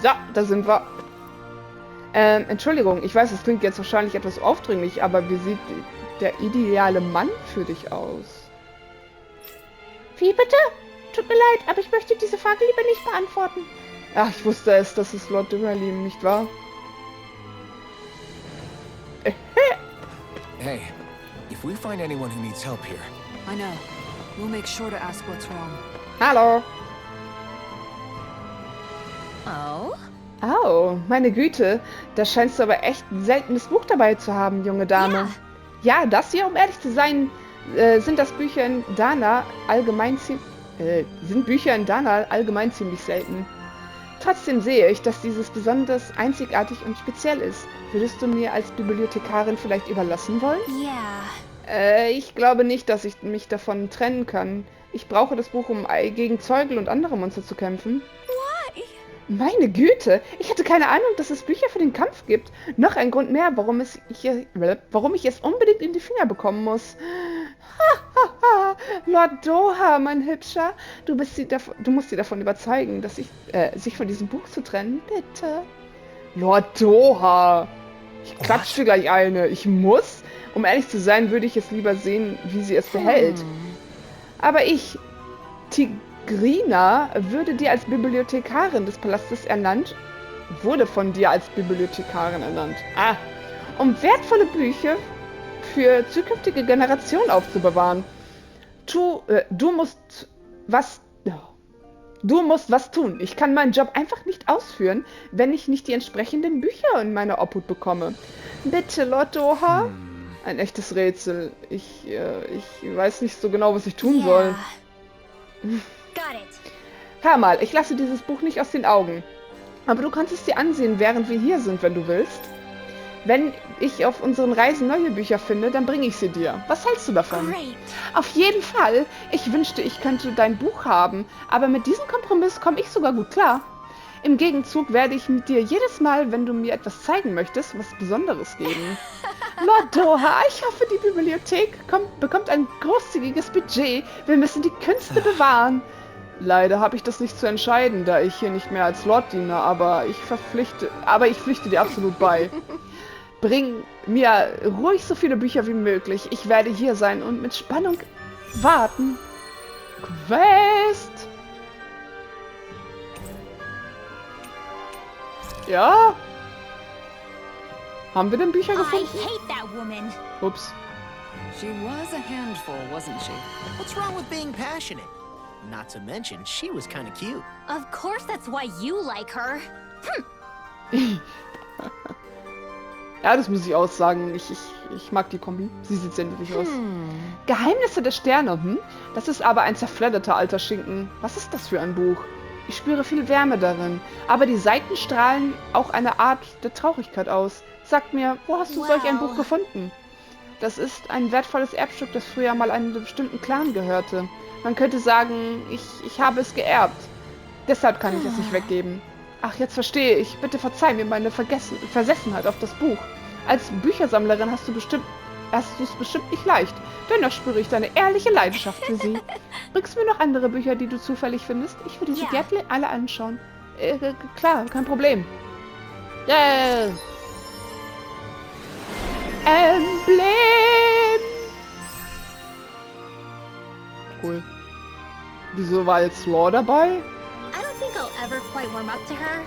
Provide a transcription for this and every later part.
So, da sind wir. Entschuldigung, ich weiß, es klingt jetzt wahrscheinlich etwas aufdringlich, aber wie sieht der ideale Mann für dich aus? Wie bitte? Tut mir leid, aber ich möchte diese Frage lieber nicht beantworten. Ach, ich wusste es, das ist Lord Dimmerlin, nicht wahr? Hey, if we find anyone who needs help here. I know. We'll make sure to ask what's wrong. Hallo. Oh? Oh, meine Güte. Da scheinst du aber echt ein seltenes Buch dabei zu haben, junge Dame. Ja, das hier, um ehrlich zu sein, sind Bücher in Dana allgemein ziemlich selten. Trotzdem sehe ich, dass dieses besonders einzigartig und speziell ist. Würdest du mir als Bibliothekarin vielleicht überlassen wollen? Ja. Ich glaube nicht, dass ich mich davon trennen kann. Ich brauche das Buch, um gegen Zeugel und andere Monster zu kämpfen. Why? Meine Güte, ich hatte keine Ahnung, dass es Bücher für den Kampf gibt. Noch ein Grund mehr, warum ich es unbedingt in die Finger bekommen muss. Lord Doha, mein Hübscher, du musst sie davon überzeugen, dass sich von diesem Buch zu trennen, bitte. Lord Doha, ich klatsche dir gleich eine. Ich muss. Um ehrlich zu sein, würde ich es lieber sehen, wie sie es behält. Aber ich, Tigrina, wurde dir als Bibliothekarin des Palastes ernannt. Wurde von dir als Bibliothekarin ernannt. Um wertvolle Bücher für zukünftige Generationen aufzubewahren. Du musst was tun. Ich kann meinen Job einfach nicht ausführen, wenn ich nicht die entsprechenden Bücher in meine Obhut bekomme. Bitte, Lord Doha. Ein echtes Rätsel. Ich weiß nicht so genau, was ich tun soll. Got it. Hör mal, ich lasse dieses Buch nicht aus den Augen. Aber du kannst es dir ansehen, während wir hier sind, wenn du willst. Wenn ich auf unseren Reisen neue Bücher finde, dann bringe ich sie dir. Was hältst du davon? Great. Auf jeden Fall. Ich wünschte, ich könnte dein Buch haben. Aber mit diesem Kompromiss komme ich sogar gut klar. Im Gegenzug werde ich mit dir jedes Mal, wenn du mir etwas zeigen möchtest, was Besonderes geben. Lord Doha, ich hoffe, die Bibliothek bekommt ein großzügiges Budget. Wir müssen die Künste bewahren. Leider habe ich das nicht zu entscheiden, da ich hier nicht mehr als Lord diene, aber ich pflichte dir absolut bei. Bring mir ruhig so viele Bücher wie möglich. Ich werde hier sein und mit Spannung warten. Quest! Ja? Haben wir denn Bücher I gefunden? hate that woman. Ups. She was a handful, wasn't she? What's wrong with being passionate? Not to mention, she was kind of cute. Of course that's why you like her. Ja, das muss ich auch sagen. Ich mag die Kombi. Sie sieht sehr niedlich aus. Geheimnisse der Sterne, Das ist aber ein zerfledderter alter Schinken. Was ist das für ein Buch? Ich spüre viel Wärme darin. Aber die Seiten strahlen auch eine Art der Traurigkeit aus. Sag mir, wo hast du solch ein Buch gefunden? Das ist ein wertvolles Erbstück, das früher mal einem bestimmten Clan gehörte. Man könnte sagen, ich habe es geerbt. Deshalb kann ich es nicht weggeben. Ach, jetzt verstehe ich. Bitte verzeih mir meine Versessenheit auf das Buch. Als Büchersammlerin hast du es bestimmt nicht leicht. Dennoch spüre ich deine ehrliche Leidenschaft für sie. Bringst du mir noch andere Bücher, die du zufällig findest? Ich würde sie Ja. gerne alle anschauen. Klar, kein Problem. Emblem! Cool. Wieso war jetzt Lore dabei? I don't think I'll ever quite warm up to her.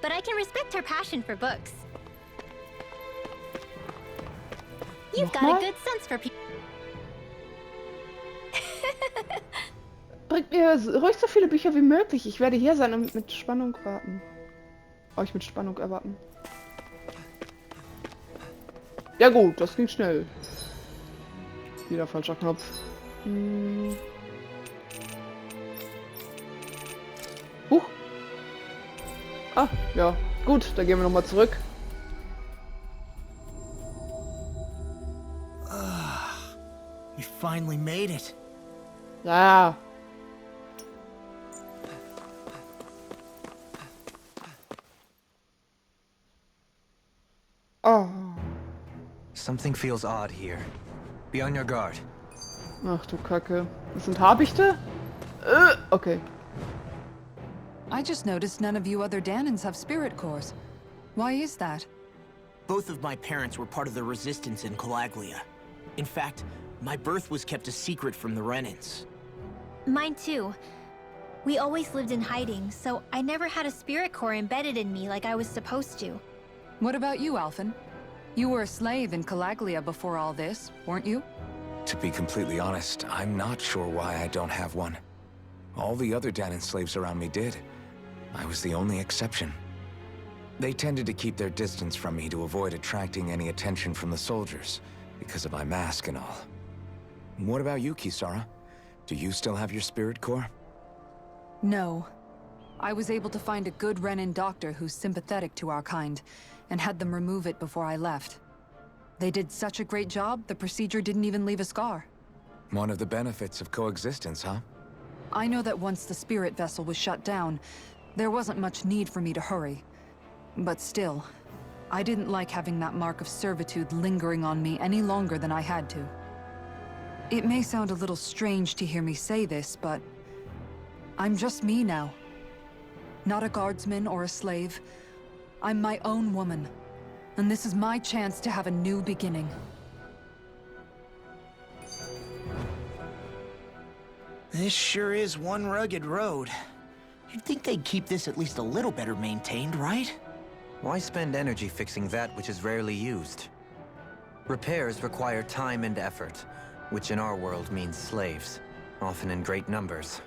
But I can respect her passion for books. You've got a Nochmal? good sense for people. Bringt mir ruhig so viele Bücher wie möglich. Ich werde hier sein und mit Spannung warten. Euch mit Spannung erwarten. Ja gut, das ging schnell. Wieder falscher Knopf. Huch. Ah, ja. Gut, dann gehen wir nochmal zurück. We finally made it. Ja. Oh. Something feels odd here. Be on your guard. Ach du Kacke. Das sind Habichte? Okay. I just noticed none of you other Danans have spirit cores. Why is that? Both of my parents were part of the resistance in Calaglia. In fact, my birth was kept a secret from the Renans. Mine too. We always lived in hiding, so I never had a spirit core embedded in me like I was supposed to. What about you, Alphen? You were a slave in Calaglia before all this, weren't you? To be completely honest, I'm not sure why I don't have one. All the other Danan slaves around me did. I was the only exception. They tended to keep their distance from me to avoid attracting any attention from the soldiers, because of my mask and all. What about you, Kisara? Do you still have your spirit core? No. I was able to find a good Renan doctor who's sympathetic to our kind, and had them remove it before I left. They did such a great job, the procedure didn't even leave a scar. One of the benefits of coexistence, huh? I know that once the spirit vessel was shut down, there wasn't much need for me to hurry. But still, I didn't like having that mark of servitude lingering on me any longer than I had to. It may sound a little strange to hear me say this, but I'm just me now. Not a guardsman or a slave. I'm my own woman, and this is my chance to have a new beginning. This sure is one rugged road. You'd think they'd keep this at least a little better maintained, right? Why spend energy fixing that which is rarely used? Repairs require time and effort, which in our world means slaves, often in great numbers.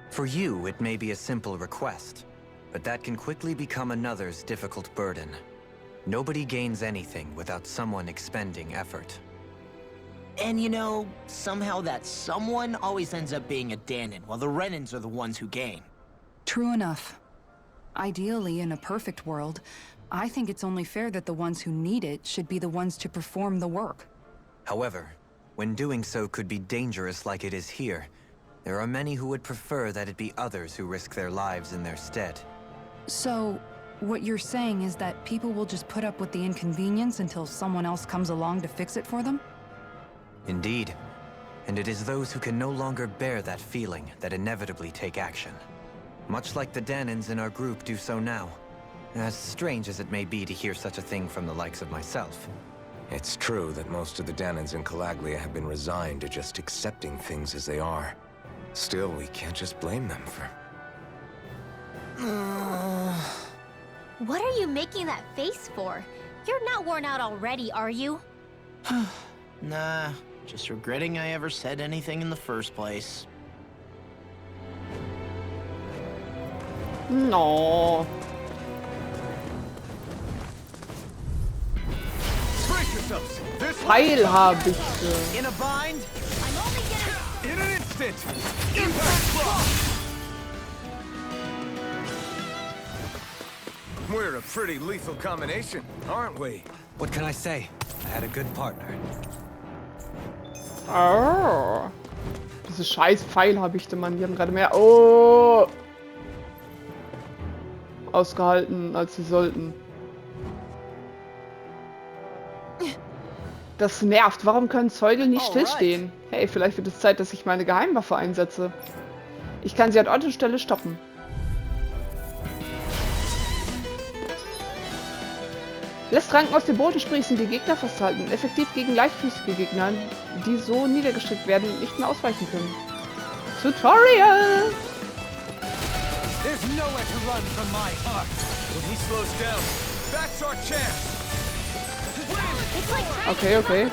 For you, it may be a simple request, but that can quickly become another's difficult burden. Nobody gains anything without someone expending effort. And you know, somehow that someone always ends up being a Danan, while the Renans are the ones who gain. True enough. Ideally, in a perfect world, I think it's only fair that the ones who need it should be the ones to perform the work. However, when doing so could be dangerous like it is here, there are many who would prefer that it be others who risk their lives in their stead. So, what you're saying is that people will just put up with the inconvenience until someone else comes along to fix it for them? Indeed. And it is those who can no longer bear that feeling that inevitably take action. Much like the Danans in our group do so now. As strange as it may be to hear such a thing from the likes of myself. It's true that most of the Danans in Calaglia have been resigned to just accepting things as they are. Still, we can't just blame them for... What are you making that face for? You're not worn out already, are you? Nah, just regretting I ever said anything in the first place. No. Pfeil hab ich. In a bind? I'm only getting... In an instant! Impact! We're a pretty lethal combination, aren't we? What can I say? I had a good partner. Oh. Diese scheiß Pfeil habe ich, Mann. Die haben gerade mehr ausgehalten, als sie sollten. Das nervt. Warum können Zeugen nicht stillstehen? Hey, vielleicht wird es Zeit, dass ich meine Geheimwaffe einsetze. Ich kann sie an Ort und Stelle stoppen. Lässt Ranken aus dem Boden sprießen, die Gegner festhalten. Effektiv gegen leichtfüßige Gegner, die so niedergestreckt werden und nicht mehr ausweichen können. Tutorial! There's nowhere to run from my heart. When he slows down, that's our chance. Okay, okay.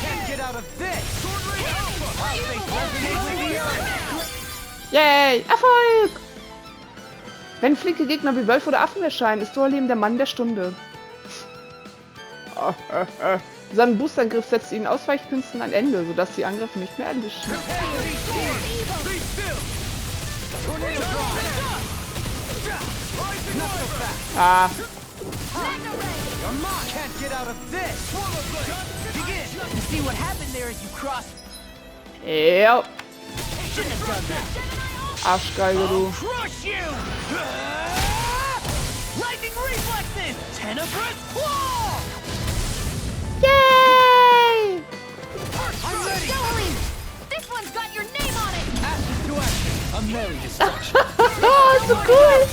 Can't get out of this. Yay! Erfolg! Wenn flinke Gegner wie Wölfe oder Affen erscheinen, ist Dorleben der Mann der Stunde. Sein Boostangriff setzt ihnen Ausweichkünsten ein Ende, sodass die Angriffe nicht mehr erlischen. Ah. Ja. Arschgeige, du. Yay! This one's got your name on it! merry destruction. Ah, so cool!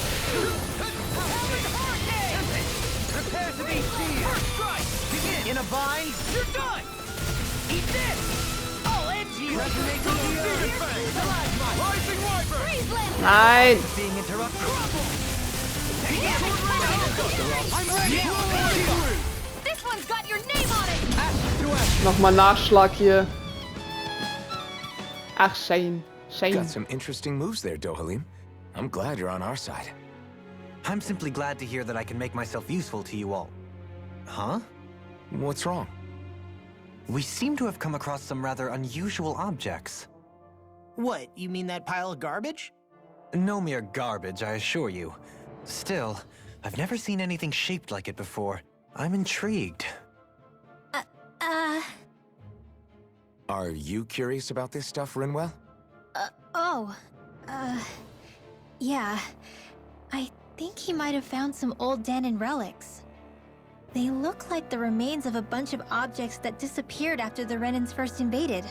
Prepare to be seized. First strike. Begin. In a bind. You're done. Eat this. I'll end you. Resonating the earth. Rising wyvern. Nein! Being interrupted. I'm ready. This one's got your name on it! Nochmal Nachschlag hier. Ach, Shane. Shane. Got some interesting moves there, Dohalim. I'm glad you're on our side. I'm simply glad to hear that I can make myself useful to you all. Huh? What's wrong? We seem to have come across some rather unusual objects. What, you mean that pile of garbage? No mere garbage, I assure you. Still, I've never seen anything shaped like it before. I'm intrigued. Are you curious about this stuff, Rinwell? Yeah. I think he might have found some old Danon relics. They look like the remains of a bunch of objects that disappeared after the Renans first invaded.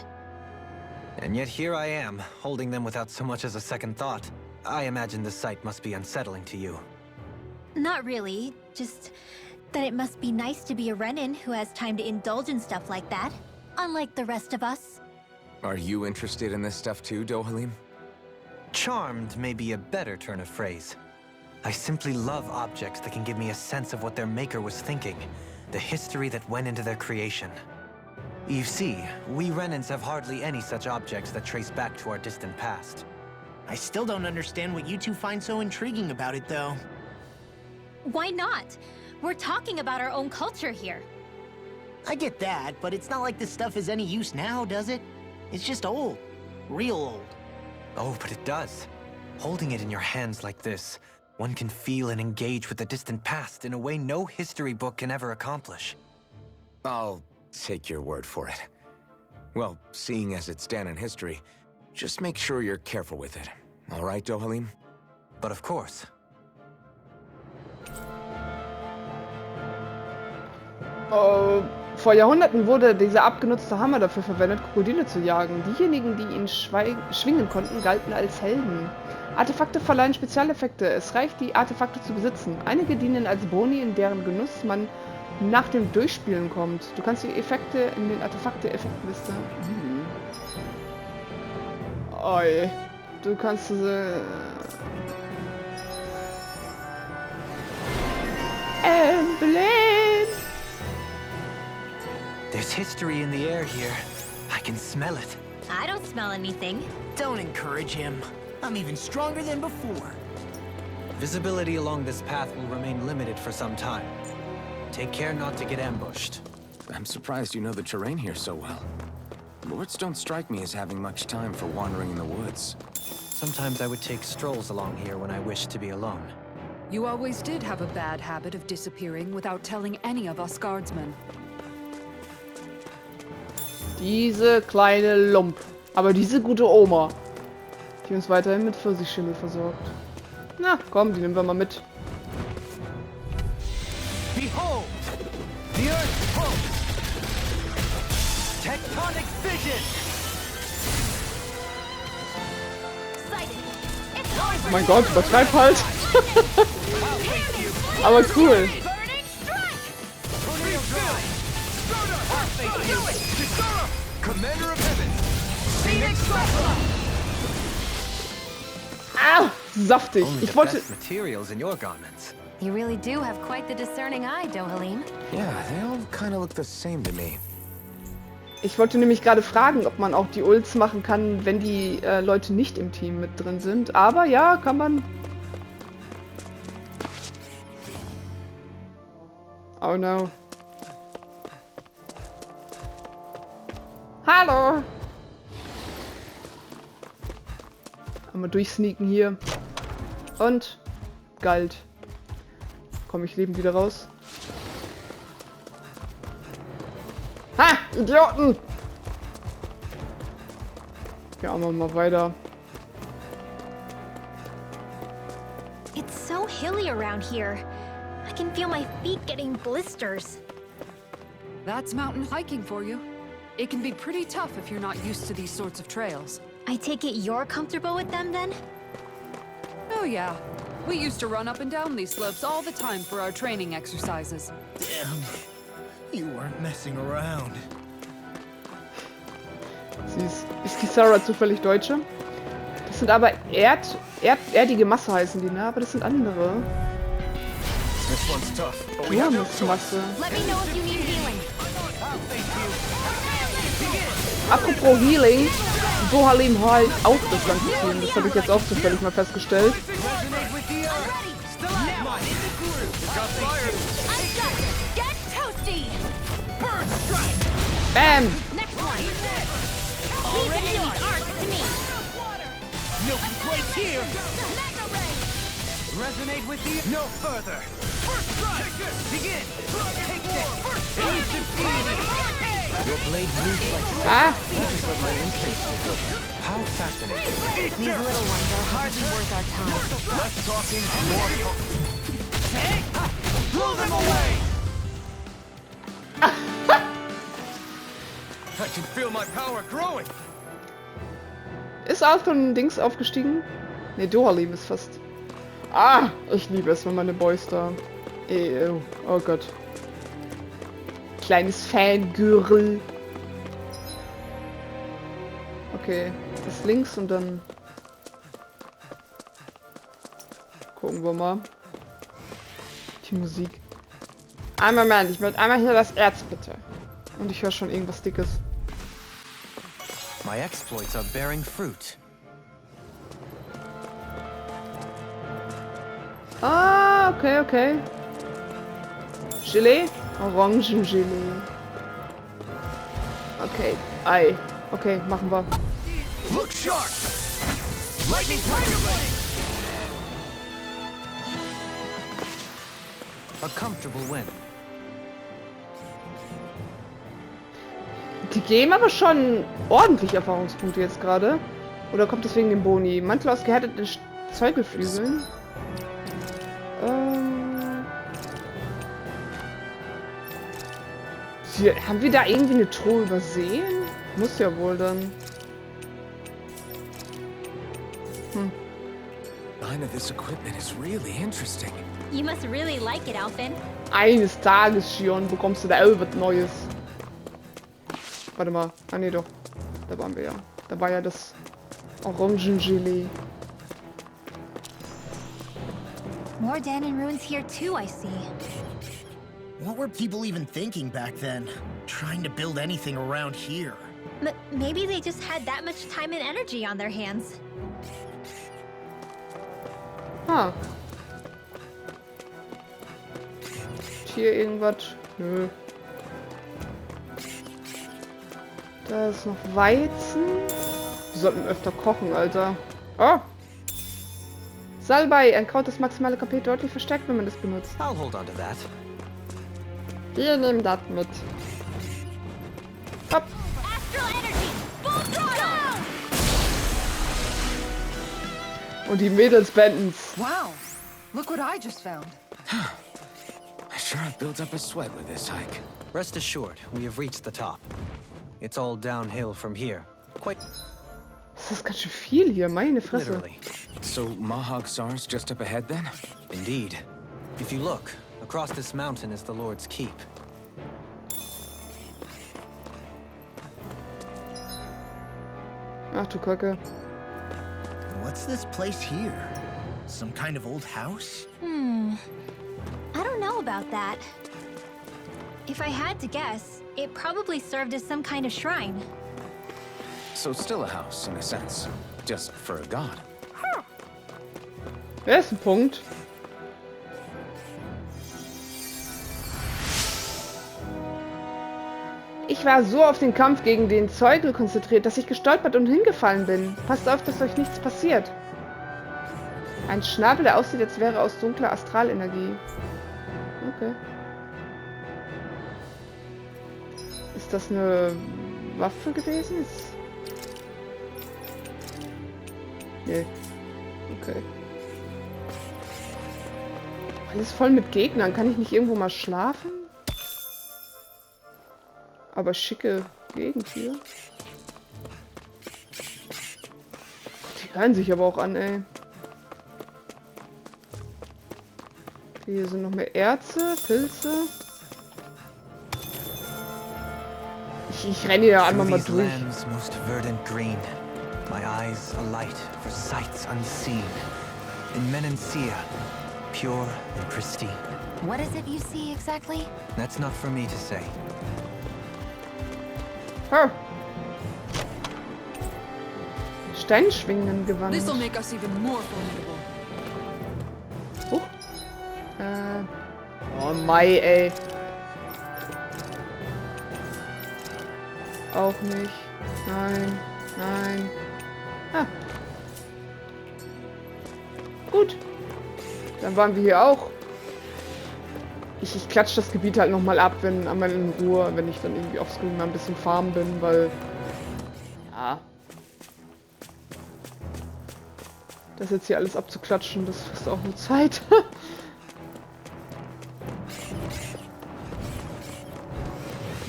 And yet here I am, holding them without so much as a second thought. I imagine this sight must be unsettling to you. Not really, just that it must be nice to be a Renan who has time to indulge in stuff like that, unlike the rest of us. Are you interested in this stuff too, Dohalim? Charmed may be a better turn of phrase. I simply love objects that can give me a sense of what their maker was thinking, the history that went into their creation. You see, we Renans have hardly any such objects that trace back to our distant past. I still don't understand what you two find so intriguing about it, though. Why not? We're talking about our own culture here. I get that, but it's not like this stuff is any use now, does it? It's just old. Real old. Oh, but it does. Holding it in your hands like this, one can feel and engage with the distant past in a way no history book can ever accomplish. I'll take your word for it. Well, seeing as it's Danon history, just make sure you're careful with it. All right, Dohalim? But of course. Vor Jahrhunderten wurde dieser abgenutzte Hammer dafür verwendet, Krokodile zu jagen. Diejenigen, die ihn schwingen konnten, galten als Helden. Artefakte verleihen Spezialeffekte. Es reicht, die Artefakte zu besitzen. Einige dienen als Boni, in deren Genuss man nach dem Durchspielen kommt. Du kannst die Effekte in den Artefakte-Effektliste. Oi. Du kannst diese... Emblem! There's history in the air here. I can smell it. I don't smell anything. Don't encourage him. I'm even stronger than before. Visibility along this path will remain limited for some time. Take care not to get ambushed. I'm surprised you know the terrain here so well. Lords don't strike me as having much time for wandering in the woods. Sometimes I would take strolls along here when I wished to be alone. You always did have a bad habit of disappearing without telling any of us guardsmen. Diese kleine Lump. Aber diese gute Oma, die uns weiterhin mit Pfirsichschimmel versorgt. Na, komm, die nehmen wir mal mit. Behold! The Earth's pulse! Tectonic vision! Oh mein Gott, übertreib halt. Aber cool. Ah, saftig. Only Ich the wollte... best materials in your garments. You really do have quite the discerning eye, Dohalim. Yeah, they all kind of look the same to me. Ich wollte nämlich gerade fragen, ob man auch die Ults machen kann, wenn die Leute nicht im Team mit drin sind. Aber ja, kann man. Oh no. Hallo! Einmal durchsneaken hier. Und galt. Komme ich lebend wieder raus? Ha! Idioten! Ja, machen wir mal weiter. It's so hilly around here. I can feel my feet getting blisters. That's mountain hiking for you. It can be pretty tough if you're not used to these sorts of trails. I take it you're comfortable with them then? Oh yeah. We used to run up and down these slopes all the time for our training exercises. Damn. You weren't messing around. Ist die Sarah zufällig Deutsche? Das sind aber erdige Masse heißen die, ne? Aber das sind andere. This one's tough, but we have no choice. Masse. Let me know if you need healing. Apropos Healing, Dohalim halt auch das ganze Team. Das habe ich jetzt auch zufällig mal festgestellt. Bam! No complaints here. Resonate with the no further. First strike. Begin. Take this. Your blade moves like Ah! how fascinating. These little ones are hardly worth our time. Less talking, more talking. Hey! Blow them away! I can feel my power growing. Ist auch von Dings aufgestiegen? Ne, Dohalim ist fast. Ah! Ich liebe es, wenn meine Boys da. Oh Gott. Kleines Fangirl. Okay, das links und dann gucken wir mal. Die Musik. Einmal Moment, ich würde einmal hier das Erz bitte. Und ich höre schon irgendwas Dickes. My exploits are bearing fruit. Ah, okay, okay. Gelee? Orangengelee. Okay, Ei. Okay, machen wir. Look sharp. Lightning Tiger Blade. A comfortable win. Die geben aber schon ordentlich Erfahrungspunkte jetzt gerade. Oder kommt das wegen dem Boni? Mantel aus gehärteten Zeugelflügeln. Haben wir da irgendwie eine Truhe übersehen? Muss ja wohl dann. Behind this equipment is really interesting. You must really like it, Alphen. Eines Tages, Shion, bekommst du da was Neues. Warte mal. Ah, nee, doch. Da waren wir ja. Da war ja das Orangengelee. More Danon ruins here too, I see. What were people even thinking back then? Trying to build anything around here. Maybe they just had that much time and energy on their hands. Ah. Hier irgendwas? Nö. Da ist noch Weizen. Wir sollten öfter kochen, Alter. Oh! Salbei, ein Kraut, das maximale KP deutlich verstärkt, wenn man das benutzt. I'll hold on to that. Wir nehmen das mit. Hopp. Und die Mädels benden's. Wow. Look what I just found. I sure have built up a sweat with this hike. Rest assured, we have reached the top. It's all downhill from here. Quite Das ist ganz schön viel hier, meine Fresse. literally. So Mahag Sar's just up ahead then? Indeed. If you look, across this mountain is the Lord's Keep. Ach du Kacke. What's this place here? Some kind of old house? I don't know about that. If I had to guess, it probably served as some kind of shrine. So still a house, in a sense. Just for a god. Wer ist ein Punkt? Ich war so auf den Kampf gegen den Zeugel konzentriert, dass ich gestolpert und hingefallen bin. Passt auf, dass euch nichts passiert. Ein Schnabel, der aussieht, als wäre aus dunkler Astralenergie. Okay. Ist das eine Waffe gewesen? Nee. Okay. Alles voll mit Gegnern. Kann ich nicht irgendwo mal schlafen? Aber schicke Gegend hier. hören sich aber auch an, ey. Okay, hier sind noch mehr Erze, Pilze. Ich renne hier einmal mal durch. Lands most verdant green, my eyes alight for sights unseen. In Menancia, pure and pristine. What is it you see exactly? That's not for me to say. Huh. Steinschwingen gewandt. This'll make us even more formidable. Oh Mai, ey. Auch nicht. Nein, nein. Ah. Gut. Dann waren wir hier auch. Ich klatsche das Gebiet halt nochmal ab, wenn einmal in Ruhe, wenn ich dann irgendwie offscreen mal ein bisschen farmen bin, weil... Ja. Das jetzt hier alles abzuklatschen, das frisst auch nur Zeit.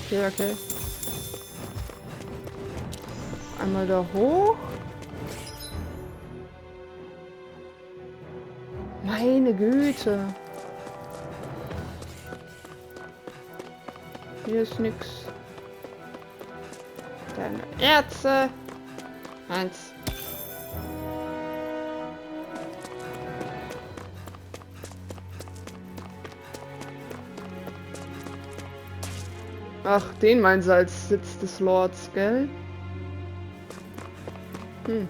Okay, okay. Einmal da hoch. Meine Güte. Hier ist nix. Dann Erze. 1. Ach, den meinen sie als Sitz des Lords, gell? Wir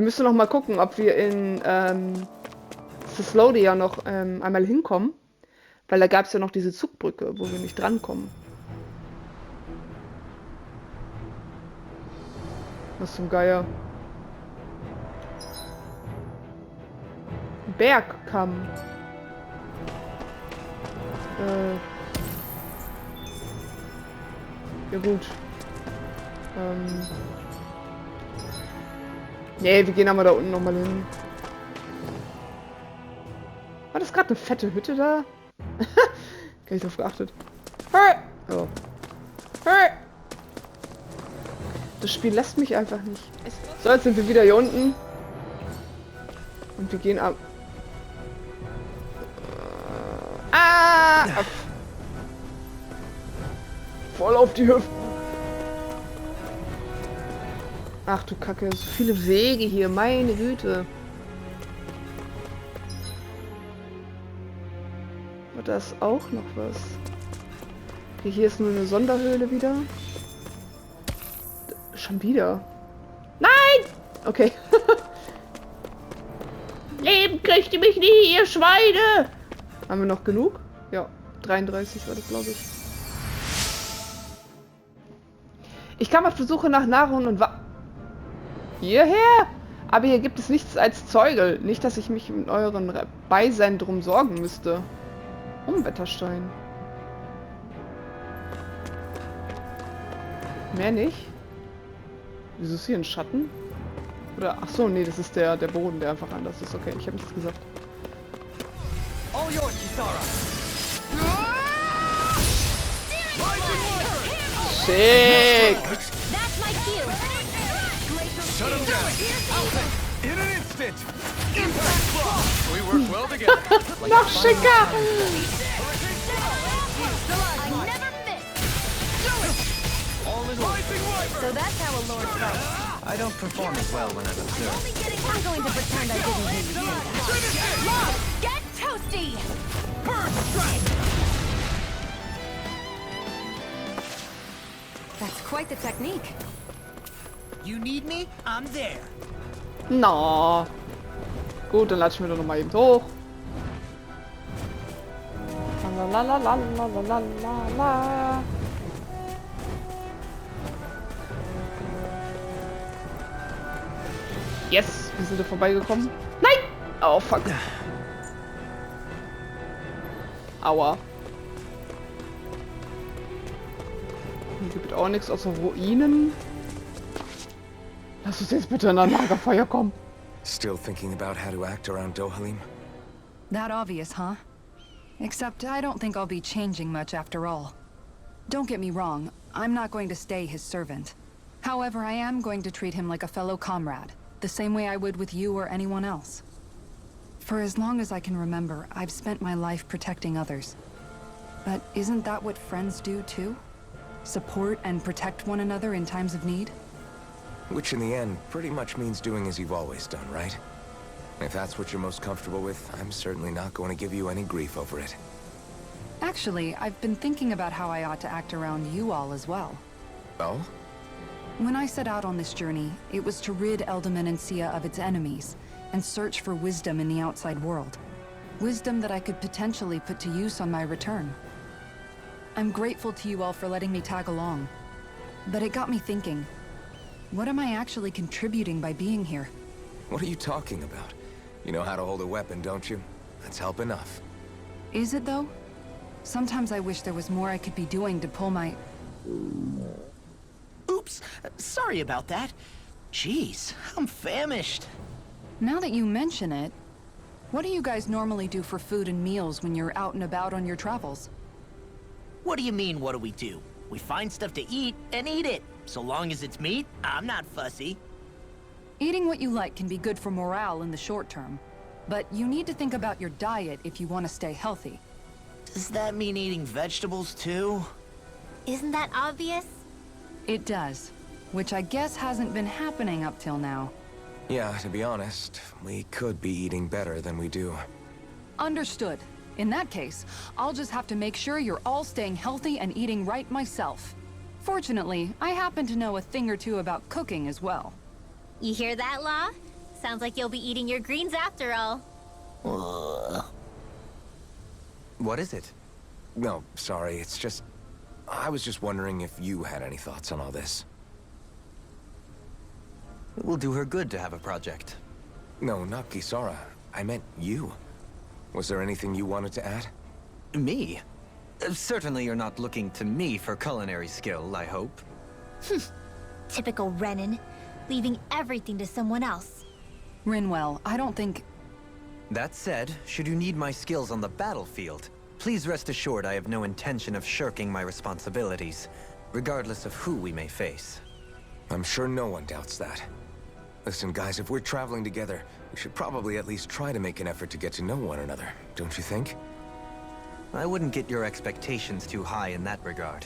müssen noch mal gucken, ob wir in Thessaloniki noch einmal hinkommen. Weil da gab es ja noch diese Zugbrücke, wo wir nicht drankommen. Was zum Geier? Bergkamm. Ja gut. Nee, wir gehen aber da unten nochmal hin. War das gerade eine fette Hütte da? Gar nicht drauf geachtet. Oh. Das Spiel lässt mich einfach nicht. So, jetzt sind wir wieder hier unten. Und wir gehen ab. Ab. Voll auf die Hüften. Ach du Kacke, so viele Wege hier, meine Güte. Und da ist auch noch was. Okay, hier ist nur eine Sonderhöhle wieder. Schon wieder. Nein! Okay. Leben kriegt ihr mich nie, ihr Schweine! Haben wir noch genug? Ja, 33 war das, glaube ich. Ich kam auf der Suche nach Nahrung und war... Hierher? Aber hier gibt es nichts als Zeuge. Nicht, dass ich mich mit euren Beisein drum sorgen müsste. Wetterstein. Mehr nicht? Wieso ist hier ein Schatten? Oder, ach so, nee, das ist der Boden, der einfach anders ist. Okay, ich habe nichts gesagt. All yours, Kisara. Schick! That's my cue. Shut him down. In an instant. Impact block. We work well together. Noch schicker! I never miss. All in one. So that's how a lord fights. I don't perform as well when I'm observed. I'm going to pretend I didn't hear you say that. Lord, get toasty! Burn strike. That's quite the technique. You need me? I'm there. Na. Gut, dann latschen wir doch noch mal eben hoch. Lalalala. Yes, wir sind da vorbeigekommen. Nein! Oh, fuck. Aua. Hier gibt auch nichts außer Ruinen. Lass uns jetzt bitte in ein Lagerfeuer kommen. Still thinking about how to act around Dohalim? That obvious, huh? Except I don't think I'll be changing much after all. Don't get me wrong, I'm not going to stay his servant. However, I am going to treat him like a fellow comrade, the same way I would with you or anyone else. For as long as I can remember, I've spent my life protecting others. But isn't that what friends do too? Support and protect one another in times of need? Which in the end pretty much means doing as you've always done, right? If that's what you're most comfortable with, I'm certainly not going to give you any grief over it. Actually, I've been thinking about how I ought to act around you all as well. Oh? When I set out on this journey, it was to rid Elda of its enemies, and search for wisdom in the outside world. Wisdom that I could potentially put to use on my return. I'm grateful to you all for letting me tag along. But it got me thinking, what am I actually contributing by being here? What are you talking about? You know how to hold a weapon, don't you? That's help enough. Is it though? Sometimes I wish there was more I could be doing to pull my... Oops, sorry about that. Jeez, I'm famished. Now that you mention it, what do you guys normally do for food and meals when you're out and about on your travels? What do you mean, what do we do? We find stuff to eat and eat it. So long as it's meat, I'm not fussy. Eating what you like can be good for morale in the short term, but you need to think about your diet if you want to stay healthy. Does that mean eating vegetables too? Isn't that obvious? It does, which I guess hasn't been happening up till now. Yeah, to be honest, we could be eating better than we do. Understood. In that case, I'll just have to make sure you're all staying healthy and eating right myself. Fortunately, I happen to know a thing or two about cooking as well. You hear that, Law? Sounds like you'll be eating your greens after all. What is it? No, sorry, it's just... I was just wondering if you had any thoughts on all this. It will do her good to have a project. No, not Kisara. I meant you. Was there anything you wanted to add? Me? Certainly you're not looking to me for culinary skill, I hope. Typical Renan, leaving everything to someone else. Rinwell, I don't think... That said, should you need my skills on the battlefield, please rest assured I have no intention of shirking my responsibilities, regardless of who we may face. I'm sure no one doubts that. Listen, guys, if we're traveling together, we should probably at least try to make an effort to get to know one another, don't you think? I wouldn't get your expectations too high in that regard.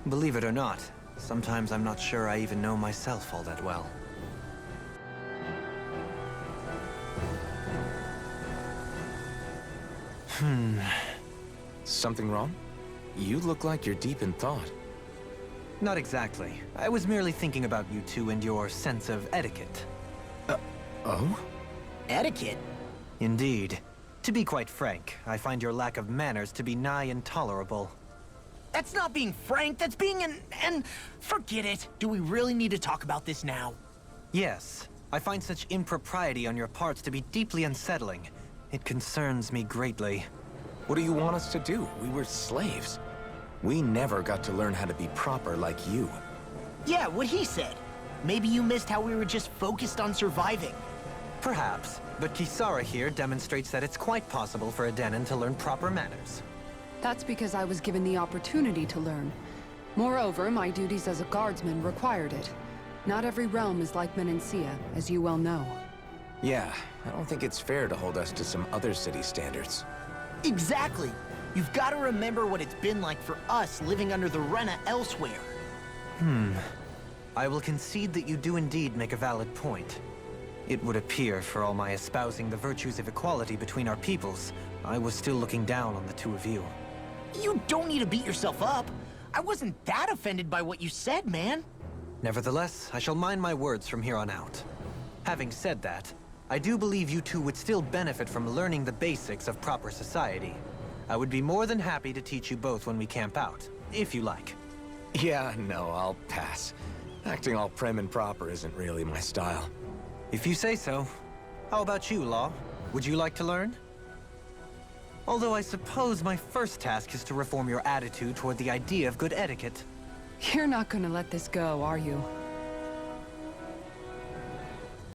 Believe it or not, sometimes I'm not sure I even know myself all that well. Something wrong? You look like you're deep in thought. Not exactly. I was merely thinking about you two and your sense of etiquette. Oh? Etiquette? Indeed. To be quite frank, I find your lack of manners to be nigh intolerable. That's not being frank, that's being and forget it. Do we really need to talk about this now? Yes. I find such impropriety on your parts to be deeply unsettling. It concerns me greatly. What do you want us to do? We were slaves. We never got to learn how to be proper like you. Yeah, what he said. Maybe you missed how we were just focused on surviving. Perhaps, but Kisara here demonstrates that it's quite possible for a Denon to learn proper manners. That's because I was given the opportunity to learn. Moreover, my duties as a guardsman required it. Not every realm is like Menencia, as you well know. Yeah, I don't think it's fair to hold us to some other city standards. Exactly. You've got to remember what it's been like for us living under the Rena elsewhere. I will concede that you do indeed make a valid point. It would appear, for all my espousing the virtues of equality between our peoples, I was still looking down on the two of you. You don't need to beat yourself up. I wasn't that offended by what you said, man. Nevertheless, I shall mind my words from here on out. Having said that, I do believe you two would still benefit from learning the basics of proper society. I would be more than happy to teach you both when we camp out, if you like. Yeah, no, I'll pass. Acting all prim and proper isn't really my style. If you say so. How about you, Law? Would you like to learn? Although I suppose my first task is to reform your attitude toward the idea of good etiquette. You're not gonna let this go, are you?